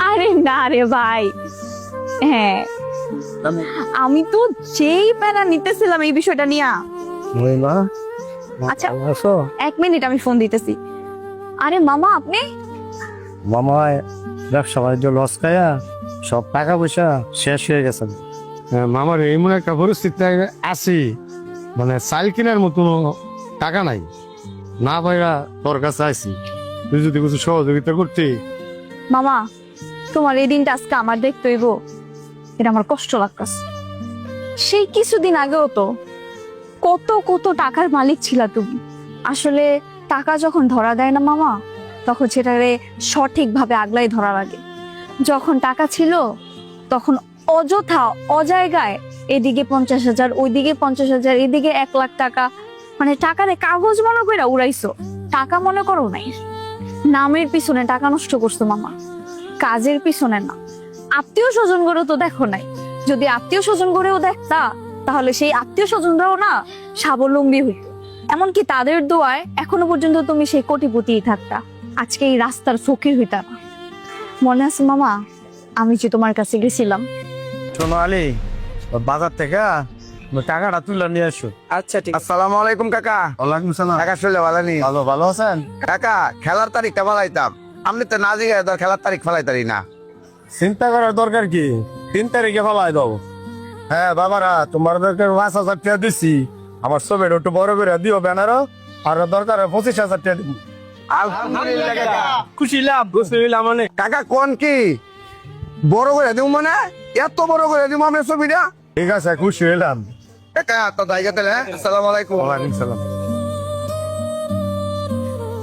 আরে না রে ভাই, হ্যাঁ আমি তো যেই প্যারা নিতেছিলাম এই বিষয়টা নিয়ে। মহিমা আচ্ছা আছো? 1 মিনিট, আমি ফোন দিতেছি। আরে মামা আপনি? মামা ব্যবসা বাণিজ্য লস খায়া সব টাকা পয়সা শেষ হয়ে গেছে। মামার এমন একটা পরিস্থিতি আছি, মানে চাল কেনার মতো টাকা নাই, না ভাইরা তোর কাছে আইছি, তুই যদি কিছু সহযোগিতা করতি। মামা তোমার এই দিনটা আজকে আমার দেখতে হইব, এটা আমার কষ্ট লাগতেছে। সেই কিছুদিন আগেও তো কত কত টাকার মালিক ছিলা তুমি। আসলে টাকা যখন ধরা দেয় না মামা, তখন সেটারে সঠিকভাবে আগলাই ধরা লাগে। যখন টাকা ছিল তখন অযথা অজায়গায় এদিকে 50,000, ওইদিকে 50,000, এদিকে 1 লাখ টাকা, মানে টাকারে কাগজ মনে করে উড়াইছো, টাকা মনে করো নাই। নামের পিছনে টাকা নষ্ট করছো মামা, কাজের পিছনে না। আত্মীয় স্বজন করেও তো দেখো নাই। যদি আত্মীয় স্বজন করেও দেখতা, তাহলে সেই আত্মীয় স্বজনরাও না স্বাবলম্বী হইতো। এমনকি তাদের দোয়ায় এখনো পর্যন্ত তুমি সেই কোটিপতিই থাকতা, আজকে এই রাস্তার ফকির হইতা না। মনে আছে মামা, আমি যে তোমার কাছে গেছিলাম? শোনো আলী, বাজার থেকে টাকাটা তুলে নিয়ে আসো। আচ্ছা ঠিক আছে। আসসালামু আলাইকুম কাকা। ওয়ালাইকুম সালাম। কাকা শুনলে ভালো নি? ভালো ভালো আছেন? কাকা খেলার তারিখটা বলাইতাম, আপনি তো না জিগায় ধর খেলার তারিখ ফেলাইতারি না। চিন্তা করার দরকার কি, 3 তারিখে ফেলাই দাও। হ্যাঁ বাবারা, তোমার দরকার 5,000 টাকা দিছি, আমার ছবিটা একটু বড় করে দিও ব্যানারও, আর দরকার 25,000 টাকা দিব। আলহামদুলিল্লাহ কাকা। খুশি লাভ, খুশি হইলাম অনেক। কাকা কোন কি বড় করে দিব, মানে এত বড় করে দিব আমরা ছবিটা? ঠিক আছে, খুশি হইলাম। কাকা তো জায়গা তাহলে। আসসালামু আলাইকুম। ওয়ালাইকুম সালাম।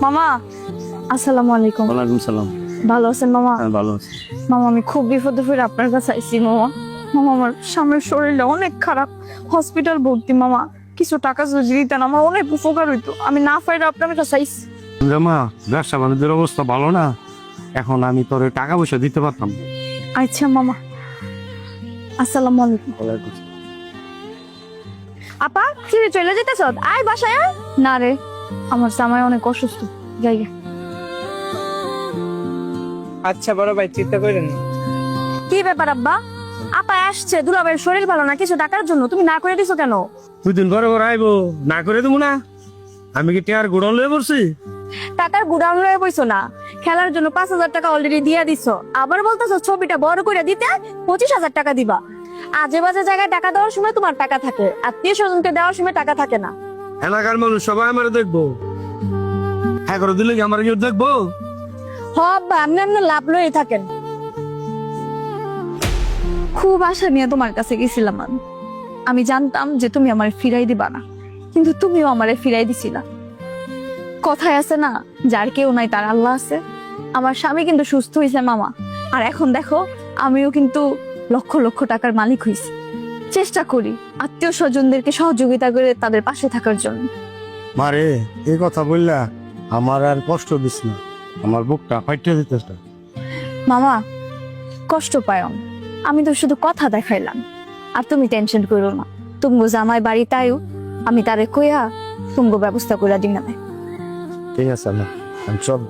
মামা আসসালামু আলাইকুম। ওয়ালাইকুম সালাম। ভালো আছেন মামা? হ্যাঁ ভালো আছি। মামা আমি খুব বিপদে পড়ে আপনার কাছে আইছি মামা। মামা আমার স্বামীর শরীরটা অনেক খারাপ, হসপিটাল ভর্তি মামা। কিছু টাকা যদি দিতেন আমার অনেক উপকার হইতো। আমি না পাইলে আপনার কাছে আইছি। মা ব্যবসা বাণিজ্যের অবস্থা ভালো না, এখন আমি তোর টাকা পয়সা দিতে পারতাম। আচ্ছা মামা, আসসালামু আলাইকুম। আপা কি রে, চলে যেতেছ? আয় বাসায় আয়। না রে, আমার জামাই অনেক অসুস্থ, যাই গে। আচ্ছা বড় ভাই চিন্তা করেন না। কি ব্যাপার আব্বা? আপা আসছে, দুলাভাইয়ের শরীর ভালো না, কিছু টাকার জন্য তুমি না করে দিছো কেন? 2 দিন পরে পরে আইবো, না করে দেবো না? আমি কি টিয়ার গোড়ন লয়ে পড়ছি? টাকার গুডাউন লয়ে বইছো না, খেলার জন্য 5,000 টাকা অলরেডি দিয়ে দিছো, আবার বলতেছো ছবিটা বড় করে দিতে 25,000 টাকা দিবা। আজে বাজে জায়গায় টাকা দেওয়ার সময় তোমার টাকা থাকে, আত্মীয় স্বজনকে দেওয়ার সময় টাকা থাকে না। এলাকার মানুষ সবাই আমার দেখবো, হ্যাঁ করে দিলে কি আমার কেউ দেখবো? আব্বা আপনি আপনার লাভ লয়ে থাকেন। খুব আশা নিয়ে তোমার কাছে গেছিলাম আমি জানতাম যে তুমি আমার ফিরাই দিবা না, কিন্তু তুমিও আমারে ফিরাই দিছিলা। কথায় আছে না, যার কেউ নাই তার আল্লাহ আছে। আমার স্বামী কিন্তু সুস্থ হয়েছে মামা, আর এখন দেখো আমিও কিন্তু লক্ষ লক্ষ টাকার মালিক হয়েছি। চেষ্টা করি আত্মীয় স্বজনদেরকে সহযোগিতা করে তাদের পাশে থাকার জন্য। মারে এই কথা বললা আমার আর কষ্ট দিস না, আমার বুকটা ফাইটে দিতেছে। মামা কষ্ট পায় না, আমি তো শুধু কথা দেখাইলাম। আর তুমি টেনশন করো না, তুমি জামাই বাড়িতে আয়ু, আমি তারে কইয়া তুমি ব্যবস্থা করে দিন না। ঠিক আছে না, আমি চল।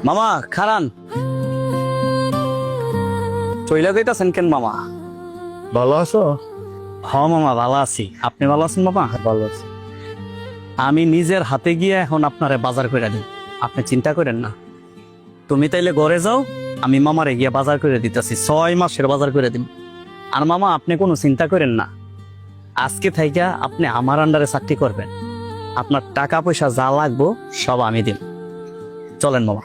মামা খারান, চইলা যাইতাছেন কেন মামা? ভালো আছো? হ মামা ভালো আছি, আপনি ভালো আছেন মামা? ভালো আছি। আমি নিজের হাতে গিয়ে এখন আপনারে বাজার করে দিই, আপনি চিন্তা করেন না। তুমি তাইলে ঘরে যাও, আমি মামারে গিয়ে বাজার করে দিতেছি, 6 মাসের বাজার করে দিন। আর মামা আপনি কোনো চিন্তা করেন না, আজকে থেকে আপনি আমার আন্ডারে চাকরি করবেন, আপনার টাকা পয়সা যা লাগবো সব আমি দিব। চলেন মামা।